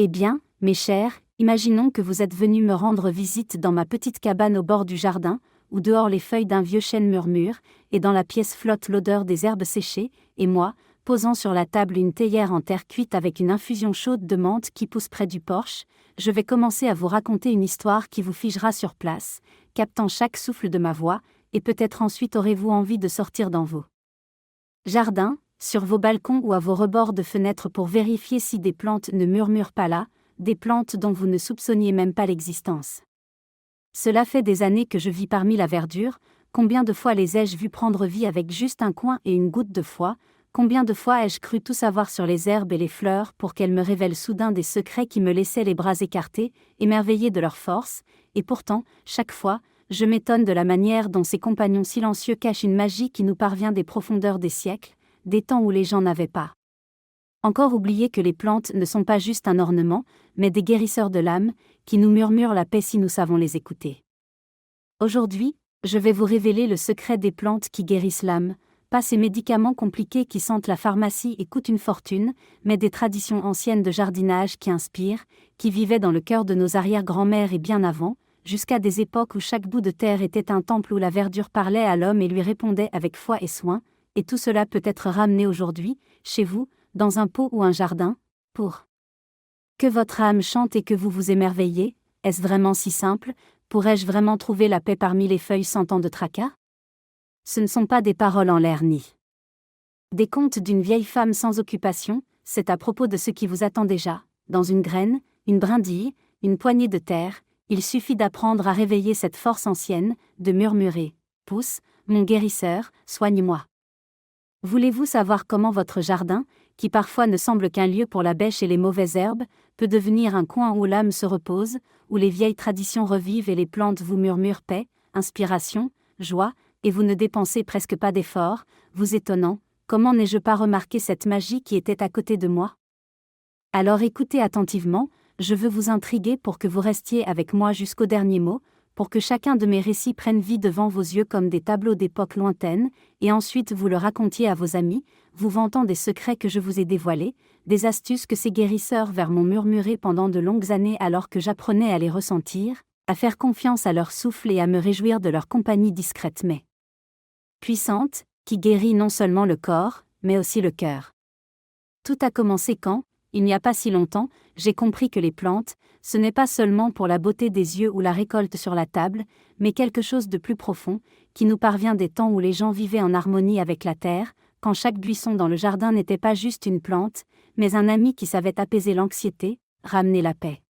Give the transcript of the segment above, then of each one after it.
Eh bien, mes chers, imaginons que vous êtes venus me rendre visite dans ma petite cabane au bord du jardin, où dehors les feuilles d'un vieux chêne murmurent, et dans la pièce flotte l'odeur des herbes séchées, et moi, posant sur la table une théière en terre cuite avec une infusion chaude de menthe qui pousse près du porche, je vais commencer à vous raconter une histoire qui vous figera sur place, captant chaque souffle de ma voix, et peut-être ensuite aurez-vous envie de sortir dans vos jardins, sur vos balcons ou à vos rebords de fenêtres pour vérifier si des plantes ne murmurent pas là, des plantes dont vous ne soupçonniez même pas l'existence. Cela fait des années que je vis parmi la verdure, combien de fois les ai-je vus prendre vie avec juste un coin et une goutte de foi, combien de fois ai-je cru tout savoir sur les herbes et les fleurs pour qu'elles me révèlent soudain des secrets qui me laissaient les bras écartés, émerveillés de leur force, et pourtant, chaque fois, je m'étonne de la manière dont ces compagnons silencieux cachent une magie qui nous parvient des profondeurs des siècles, des temps où les gens n'avaient pas encore oublié que les plantes ne sont pas juste un ornement, mais des guérisseurs de l'âme, qui nous murmurent la paix si nous savons les écouter. Aujourd'hui, je vais vous révéler le secret des plantes qui guérissent l'âme, pas ces médicaments compliqués qui sentent la pharmacie et coûtent une fortune, mais des traditions anciennes de jardinage qui inspirent, qui vivaient dans le cœur de nos arrière-grand-mères et bien avant, jusqu'à des époques où chaque bout de terre était un temple où la verdure parlait à l'homme et lui répondait avec foi et soin, et tout cela peut être ramené aujourd'hui, chez vous, dans un pot ou un jardin, pour que votre âme chante et que vous vous émerveillez. Est-ce vraiment si simple? Pourrais-je vraiment trouver la paix parmi les feuilles sans tant de tracas? Ce ne sont pas des paroles en l'air ni des contes d'une vieille femme sans occupation, c'est à propos de ce qui vous attend déjà, dans une graine, une brindille, une poignée de terre. Il suffit d'apprendre à réveiller cette force ancienne, de murmurer « Pousse, mon guérisseur, soigne-moi ». Voulez-vous savoir comment votre jardin, qui parfois ne semble qu'un lieu pour la bêche et les mauvaises herbes, peut devenir un coin où l'âme se repose, où les vieilles traditions revivent et les plantes vous murmurent paix, inspiration, joie, et vous ne dépensez presque pas d'efforts, vous étonnant, comment n'ai-je pas remarqué cette magie qui était à côté de moi? Alors écoutez attentivement, je veux vous intriguer pour que vous restiez avec moi jusqu'au dernier mot, pour que chacun de mes récits prenne vie devant vos yeux comme des tableaux d'époque lointaine, et ensuite vous le racontiez à vos amis, vous vantant des secrets que je vous ai dévoilés, des astuces que ces guérisseurs vers m'ont murmuré pendant de longues années alors que j'apprenais à les ressentir, à faire confiance à leur souffle et à me réjouir de leur compagnie discrète mais puissante, qui guérit non seulement le corps, mais aussi le cœur. Tout a commencé quand, il n'y a pas si longtemps, j'ai compris que les plantes, ce n'est pas seulement pour la beauté des yeux ou la récolte sur la table, mais quelque chose de plus profond, qui nous parvient des temps où les gens vivaient en harmonie avec la terre, quand chaque buisson dans le jardin n'était pas juste une plante, mais un ami qui savait apaiser l'anxiété, ramener la paix.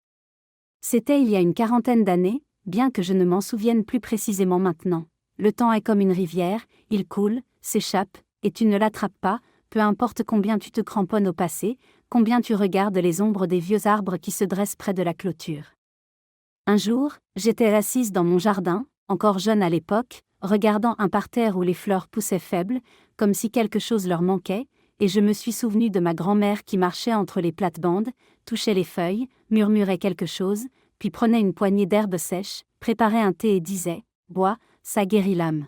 C'était il y a une quarantaine d'années, bien que je ne m'en souvienne plus précisément maintenant. Le temps est comme une rivière, il coule, s'échappe, et tu ne l'attrapes pas, peu importe combien tu te cramponnes au passé, combien tu regardes les ombres des vieux arbres qui se dressent près de la clôture. Un jour, j'étais assise dans mon jardin, encore jeune à l'époque, regardant un parterre où les fleurs poussaient faibles, comme si quelque chose leur manquait, et je me suis souvenu de ma grand-mère qui marchait entre les plates-bandes, touchait les feuilles, murmurait quelque chose, puis prenait une poignée d'herbes sèches, préparait un thé et disait « Bois, ça guérit l'âme ».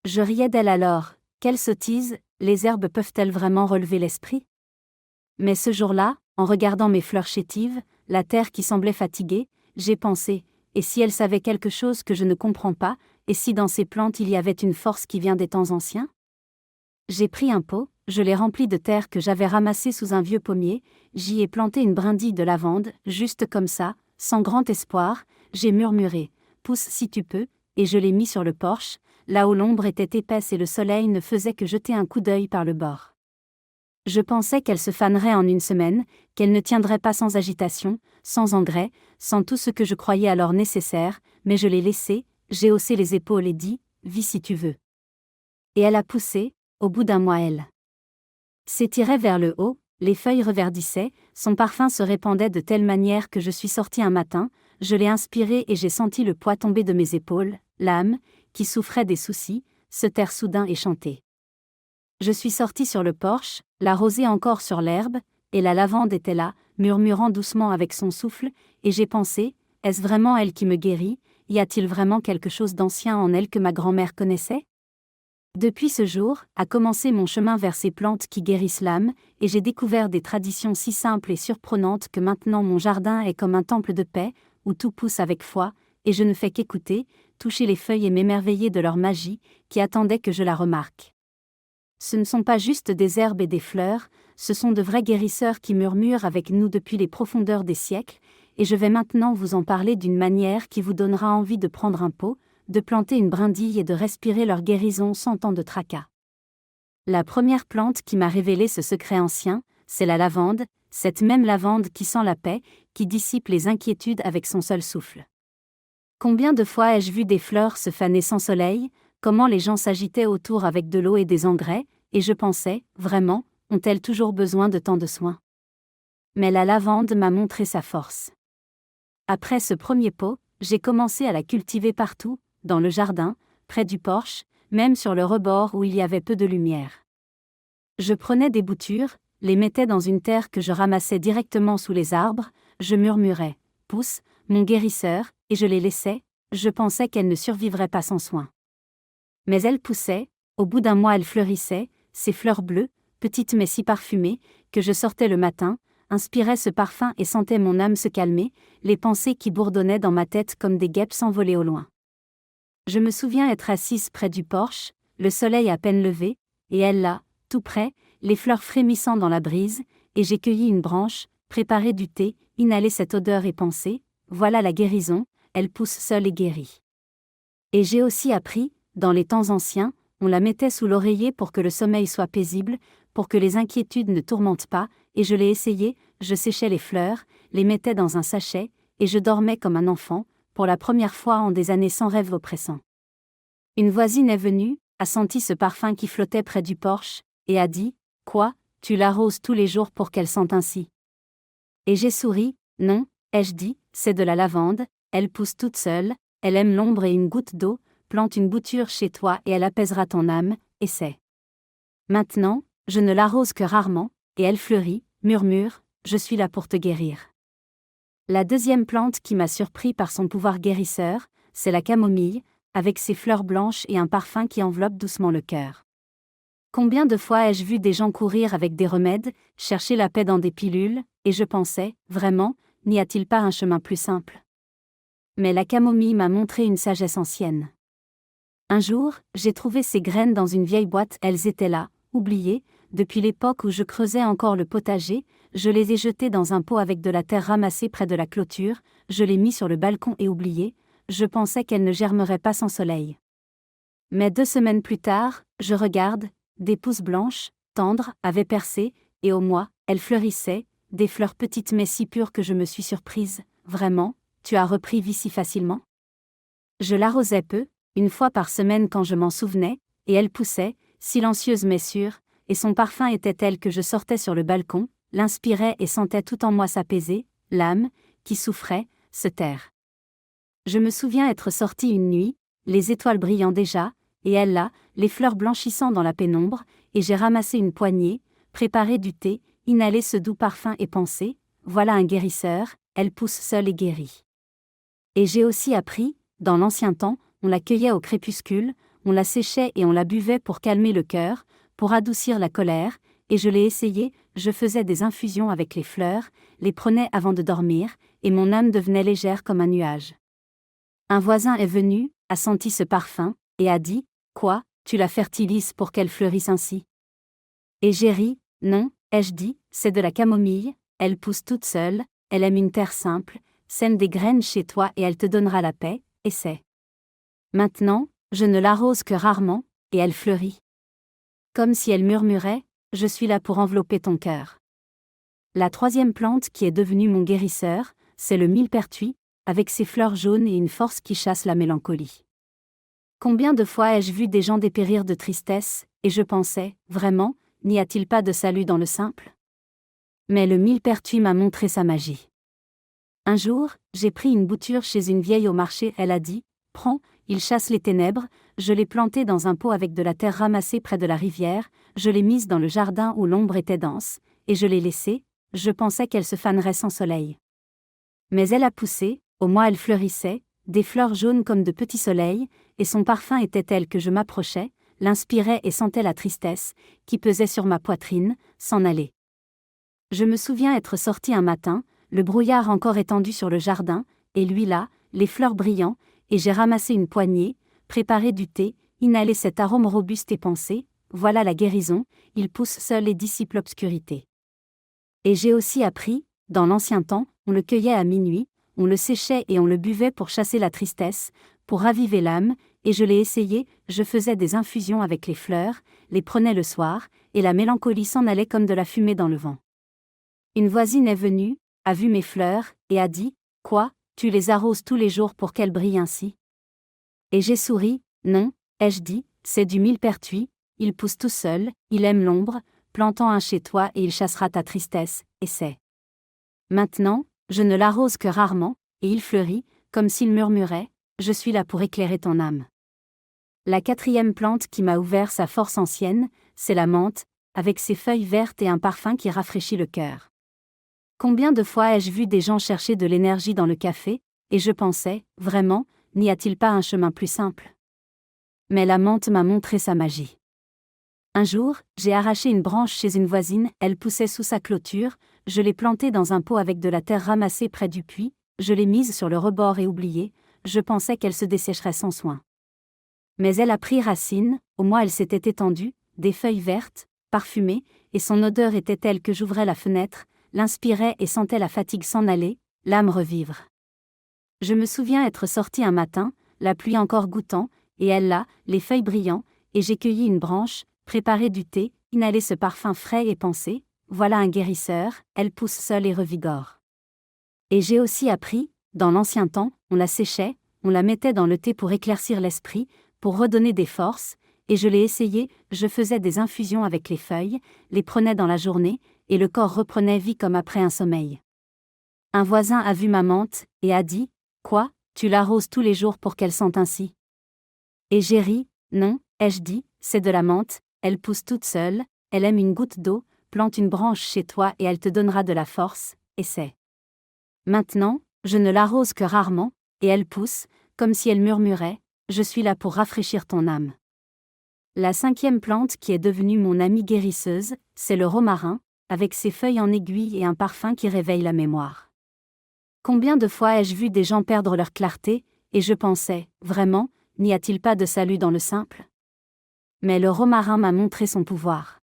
Je riais d'elle alors, quelle sottise, les herbes peuvent-elles vraiment relever l'esprit? Mais ce jour-là, en regardant mes fleurs chétives, la terre qui semblait fatiguée, j'ai pensé, et si elle savait quelque chose que je ne comprends pas, et si dans ces plantes il y avait une force qui vient des temps anciens? J'ai pris un pot, je l'ai rempli de terre que j'avais ramassée sous un vieux pommier, j'y ai planté une brindille de lavande, juste comme ça, sans grand espoir, j'ai murmuré « Pousse si tu peux », et je l'ai mis sur le porche, là où l'ombre était épaisse et le soleil ne faisait que jeter un coup d'œil par le bord. Je pensais qu'elle se fanerait en une semaine, qu'elle ne tiendrait pas sans agitation, sans engrais, sans tout ce que je croyais alors nécessaire, mais je l'ai laissée, j'ai haussé les épaules et dit « Vis si tu veux ». Et elle a poussé, au bout d'un mois elle s'étirait vers le haut, les feuilles reverdissaient, son parfum se répandait de telle manière que je suis sortie un matin, je l'ai inspirée et j'ai senti le poids tomber de mes épaules, l'âme, qui souffrait des soucis, se taire soudain et chanter. Je suis sortie sur le porche, la rosée encore sur l'herbe, et la lavande était là, murmurant doucement avec son souffle, et j'ai pensé, est-ce vraiment elle qui me guérit? Y a-t-il vraiment quelque chose d'ancien en elle que ma grand-mère connaissait? Depuis ce jour, a commencé mon chemin vers ces plantes qui guérissent l'âme, et j'ai découvert des traditions si simples et surprenantes que maintenant mon jardin est comme un temple de paix, où tout pousse avec foi, et je ne fais qu'écouter, toucher les feuilles et m'émerveiller de leur magie, qui attendait que je la remarque. Ce ne sont pas juste des herbes et des fleurs, ce sont de vrais guérisseurs qui murmurent avec nous depuis les profondeurs des siècles, et je vais maintenant vous en parler d'une manière qui vous donnera envie de prendre un pot, de planter une brindille et de respirer leur guérison sans tant de tracas. La première plante qui m'a révélé ce secret ancien, c'est la lavande, cette même lavande qui sent la paix, qui dissipe les inquiétudes avec son seul souffle. Combien de fois ai-je vu des fleurs se faner sans soleil, comment les gens s'agitaient autour avec de l'eau et des engrais, et je pensais, vraiment, ont-elles toujours besoin de tant de soins? Mais la lavande m'a montré sa force. Après ce premier pot, j'ai commencé à la cultiver partout, dans le jardin, près du porche, même sur le rebord où il y avait peu de lumière. Je prenais des boutures, les mettais dans une terre que je ramassais directement sous les arbres, je murmurais « pousse, mon guérisseur », et je les laissais, je pensais qu'elles ne survivraient pas sans soin. Mais elles poussaient, au bout d'un mois elles fleurissaient, ces fleurs bleues, petites mais si parfumées, que je sortais le matin, inspirais ce parfum et sentais mon âme se calmer, les pensées qui bourdonnaient dans ma tête comme des guêpes s'envolaient au loin. Je me souviens être assise près du porche, le soleil à peine levé, et elle là, tout près, les fleurs frémissant dans la brise, et j'ai cueilli une branche, préparé du thé, inhalé cette odeur et pensé, voilà la guérison, elle pousse seule et guérit. Et j'ai aussi appris, dans les temps anciens, on la mettait sous l'oreiller pour que le sommeil soit paisible, pour que les inquiétudes ne tourmentent pas, et je l'ai essayé, je séchais les fleurs, les mettais dans un sachet, et je dormais comme un enfant, pour la première fois en des années sans rêve oppressant. Une voisine est venue, a senti ce parfum qui flottait près du porche, et a dit « Quoi, tu l'arroses tous les jours pour qu'elle sente ainsi ?» Et j'ai souri, « Non, ai-je dit, c'est de la lavande, elle pousse toute seule, elle aime l'ombre et une goutte d'eau, plante une bouture chez toi et elle apaisera ton âme, et c'est. Maintenant, je ne l'arrose que rarement, et elle fleurit, murmure, je suis là pour te guérir. » La deuxième plante qui m'a surpris par son pouvoir guérisseur, c'est la camomille, avec ses fleurs blanches et un parfum qui enveloppe doucement le cœur. Combien de fois ai-je vu des gens courir avec des remèdes, chercher la paix dans des pilules, et je pensais, vraiment, n'y a-t-il pas un chemin plus simple? Mais la camomille m'a montré une sagesse ancienne. Un jour, j'ai trouvé ces graines dans une vieille boîte, elles étaient là, oubliées, depuis l'époque où je creusais encore le potager, je les ai jetées dans un pot avec de la terre ramassée près de la clôture, je les mis sur le balcon et oubliées, je pensais qu'elles ne germeraient pas sans soleil. Mais 2 semaines plus tard, je regarde, des pousses blanches, tendres, avaient percé, et au mois, elles fleurissaient, des fleurs petites mais si pures que je me suis surprise, vraiment, tu as repris vie si facilement? Je l'arrosais peu, une fois par semaine quand je m'en souvenais, et elle poussait, silencieuse mais sûre, et son parfum était tel que je sortais sur le balcon, l'inspirais et sentais tout en moi s'apaiser, l'âme, qui souffrait, se taire. Je me souviens être sortie une nuit, les étoiles brillant déjà, et elle là, les fleurs blanchissant dans la pénombre, et j'ai ramassé une poignée, préparé du thé, inhalé ce doux parfum et pensé, voilà un guérisseur, elle pousse seule et guérit. Et j'ai aussi appris, dans l'ancien temps, on la cueillait au crépuscule, on la séchait et on la buvait pour calmer le cœur, pour adoucir la colère, et je l'ai essayé, je faisais des infusions avec les fleurs, les prenais avant de dormir, et mon âme devenait légère comme un nuage. Un voisin est venu, a senti ce parfum, et a dit, « Quoi, tu la fertilises pour qu'elle fleurisse ainsi ?» Et j'ai ri, « Non, ai-je dit, c'est de la camomille, elle pousse toute seule, elle aime une terre simple, sème des graines chez toi et elle te donnera la paix, et c'est. Maintenant, je ne l'arrose que rarement, et elle fleurit. » Comme si elle murmurait, « Je suis là pour envelopper ton cœur. » La troisième plante qui est devenue mon guérisseur, c'est le millepertuis, avec ses fleurs jaunes et une force qui chasse la mélancolie. Combien de fois ai-je vu des gens dépérir de tristesse, et je pensais, vraiment, n'y a-t-il pas de salut dans le simple? Mais le millepertuis m'a montré sa magie. Un jour, j'ai pris une bouture chez une vieille au marché, elle a dit, « Prends, il chasse les ténèbres », je l'ai plantée dans un pot avec de la terre ramassée près de la rivière, je l'ai mise dans le jardin où l'ombre était dense, et je l'ai laissée, je pensais qu'elle se fanerait sans soleil. Mais elle a poussé, au mois elle fleurissait, des fleurs jaunes comme de petits soleils, et son parfum était tel que je m'approchais, l'inspirait et sentait la tristesse, qui pesait sur ma poitrine, s'en aller. Je me souviens être sorti un matin, le brouillard encore étendu sur le jardin, et lui là, les fleurs brillant, et j'ai ramassé une poignée, préparé du thé, inhalé cet arôme robuste et pensé, voilà la guérison, il pousse seul et dissipe l'obscurité. Et j'ai aussi appris, dans l'ancien temps, on le cueillait à minuit, on le séchait et on le buvait pour chasser la tristesse, pour raviver l'âme, et je l'ai essayé, je faisais des infusions avec les fleurs, les prenais le soir, et la mélancolie s'en allait comme de la fumée dans le vent. Une voisine est venue, a vu mes fleurs, et a dit, « Quoi, tu les arroses tous les jours pour qu'elles brillent ainsi ?» Et j'ai souri, « Non, ai-je dit, c'est du millepertuis, il pousse tout seul, il aime l'ombre, plantant un chez toi et il chassera ta tristesse, et c'est. Maintenant, je ne l'arrose que rarement, et il fleurit, comme s'il murmurait, « Je suis là pour éclairer ton âme. » La quatrième plante qui m'a ouvert sa force ancienne, c'est la menthe, avec ses feuilles vertes et un parfum qui rafraîchit le cœur. Combien de fois ai-je vu des gens chercher de l'énergie dans le café, et je pensais, vraiment, n'y a-t-il pas un chemin plus simple ? Mais la menthe m'a montré sa magie. Un jour, j'ai arraché une branche chez une voisine, elle poussait sous sa clôture, je l'ai plantée dans un pot avec de la terre ramassée près du puits, je l'ai mise sur le rebord et oubliée, je pensais qu'elle se dessécherait sans soin. Mais elle a pris racine, au moins elle s'était étendue, des feuilles vertes, parfumées, et son odeur était telle que j'ouvrais la fenêtre, l'inspirais et sentais la fatigue s'en aller, l'âme revivre. Je me souviens être sorti un matin, la pluie encore goûtant, et elle là, les feuilles brillant, et j'ai cueilli une branche, préparé du thé, inhalé ce parfum frais et pensé, voilà un guérisseur, elle pousse seule et revigore. Et j'ai aussi appris, dans l'ancien temps, on la séchait, on la mettait dans le thé pour éclaircir l'esprit, pour redonner des forces, et je l'ai essayé, je faisais des infusions avec les feuilles, les prenais dans la journée, et le corps reprenait vie comme après un sommeil. Un voisin a vu ma menthe, et a dit, « Quoi, tu l'arroses tous les jours pour qu'elle sente ainsi ?» Et j'ai ri, « Non, ai-je dit, c'est de la menthe, elle pousse toute seule, elle aime une goutte d'eau, plante une branche chez toi et elle te donnera de la force, et c'est. Maintenant, je ne l'arrose que rarement, et elle pousse, comme si elle murmurait, « Je suis là pour rafraîchir ton âme. » La cinquième plante qui est devenue mon amie guérisseuse, c'est le romarin, avec ses feuilles en aiguille et un parfum qui réveille la mémoire. Combien de fois ai-je vu des gens perdre leur clarté, et je pensais, vraiment, n'y a-t-il pas de salut dans le simple ? Mais le romarin m'a montré son pouvoir.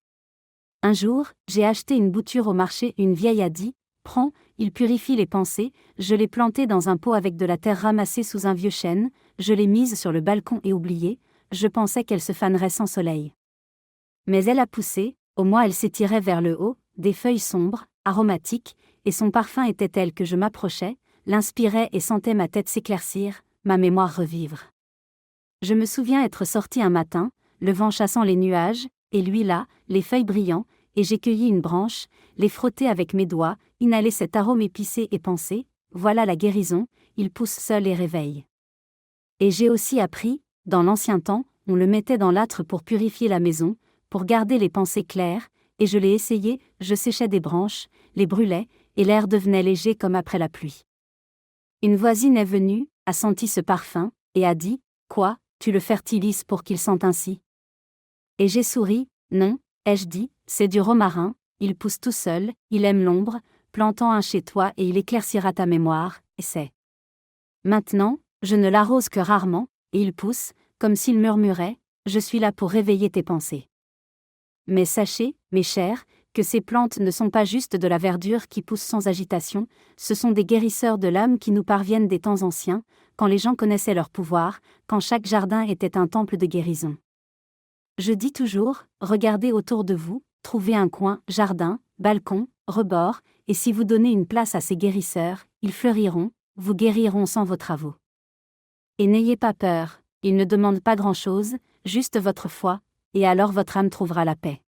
Un jour, j'ai acheté une bouture au marché, une vieille a dit, « Prends, il purifie les pensées », je l'ai plantée dans un pot avec de la terre ramassée sous un vieux chêne, je l'ai mise sur le balcon et oubliée, je pensais qu'elle se fanerait sans soleil. Mais elle a poussé, au moins elle s'étirait vers le haut, des feuilles sombres, aromatiques, et son parfum était tel que je m'approchais, l'inspirais et sentais ma tête s'éclaircir, ma mémoire revivre. Je me souviens être sorti un matin, le vent chassant les nuages, et lui là, les feuilles brillant, et j'ai cueilli une branche, les frotter avec mes doigts, inhaler cet arôme épicé et penser, voilà la guérison, il pousse seul et réveille. Et j'ai aussi appris, dans l'ancien temps, on le mettait dans l'âtre pour purifier la maison, pour garder les pensées claires, et je l'ai essayé, je séchais des branches, les brûlais, et l'air devenait léger comme après la pluie. Une voisine est venue, a senti ce parfum, et a dit, « Quoi, tu le fertilises pour qu'il sente ainsi ?» Et j'ai souri, « Non, ai-je dit, c'est du romarin, il pousse tout seul, il aime l'ombre, plantant un chez toi et il éclaircira ta mémoire, et c'est. Maintenant, je ne l'arrose que rarement, et il pousse, comme s'il murmurait, « Je suis là pour réveiller tes pensées. » Mais sachez, mes chers, que ces plantes ne sont pas juste de la verdure qui pousse sans agitation, ce sont des guérisseurs de l'âme qui nous parviennent des temps anciens, quand les gens connaissaient leur pouvoir, quand chaque jardin était un temple de guérison. Je dis toujours, regardez autour de vous, trouvez un coin, jardin, balcon, rebord, et si vous donnez une place à ces guérisseurs, ils fleuriront, vous guériront sans vos travaux. Et n'ayez pas peur, ils ne demandent pas grand-chose, juste votre foi, et alors votre âme trouvera la paix.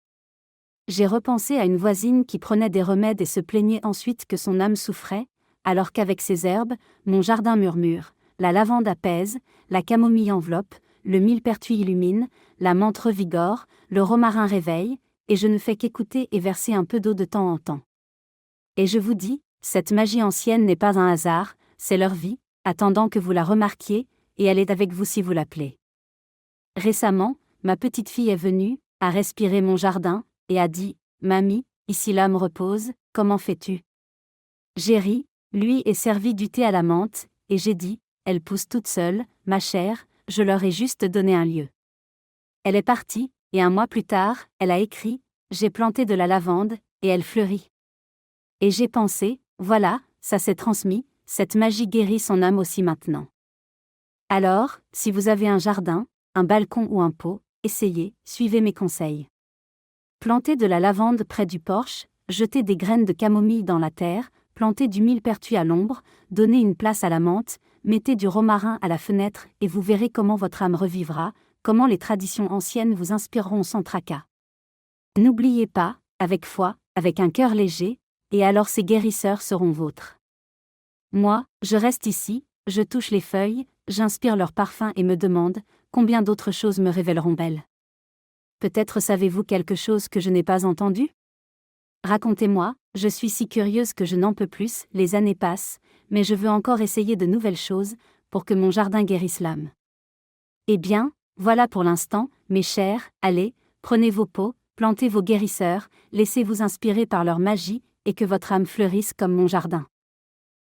J'ai repensé à une voisine qui prenait des remèdes et se plaignait ensuite que son âme souffrait, alors qu'avec ses herbes, mon jardin murmure, la lavande apaise, la camomille enveloppe, le millepertuis illumine, la menthe revigore, le romarin réveille, et je ne fais qu'écouter et verser un peu d'eau de temps en temps. Et je vous dis, cette magie ancienne n'est pas un hasard, c'est leur vie, attendant que vous la remarquiez, et elle est avec vous si vous l'appelez. Récemment, ma petite fille est venue, a respiré mon jardin, et a dit, Mamie, ici l'âme repose, comment fais-tu? J'ai ri, lui est servi du thé à la menthe, et j'ai dit, elle pousse toute seule, ma chère, je leur ai juste donné un lieu. Elle est partie, et un mois plus tard, elle a écrit, j'ai planté de la lavande, et elle fleurit. Et j'ai pensé, voilà, ça s'est transmis, cette magie guérit son âme aussi maintenant. Alors, si vous avez un jardin, un balcon ou un pot, essayez, suivez mes conseils. Plantez de la lavande près du porche, jetez des graines de camomille dans la terre, plantez du millepertuis à l'ombre, donnez une place à la menthe, mettez du romarin à la fenêtre et vous verrez comment votre âme revivra, comment les traditions anciennes vous inspireront sans tracas. N'oubliez pas, avec foi, avec un cœur léger, et alors ces guérisseurs seront vôtres. Moi, je reste ici, je touche les feuilles, j'inspire leur parfum et me demande, combien d'autres choses me révéleront belles. Peut-être savez-vous quelque chose que je n'ai pas entendu? Racontez-moi, je suis si curieuse que je n'en peux plus, les années passent, mais je veux encore essayer de nouvelles choses, pour que mon jardin guérisse l'âme. Eh bien, voilà pour l'instant, mes chers, allez, prenez vos pots, plantez vos guérisseurs, laissez-vous inspirer par leur magie, et que votre âme fleurisse comme mon jardin.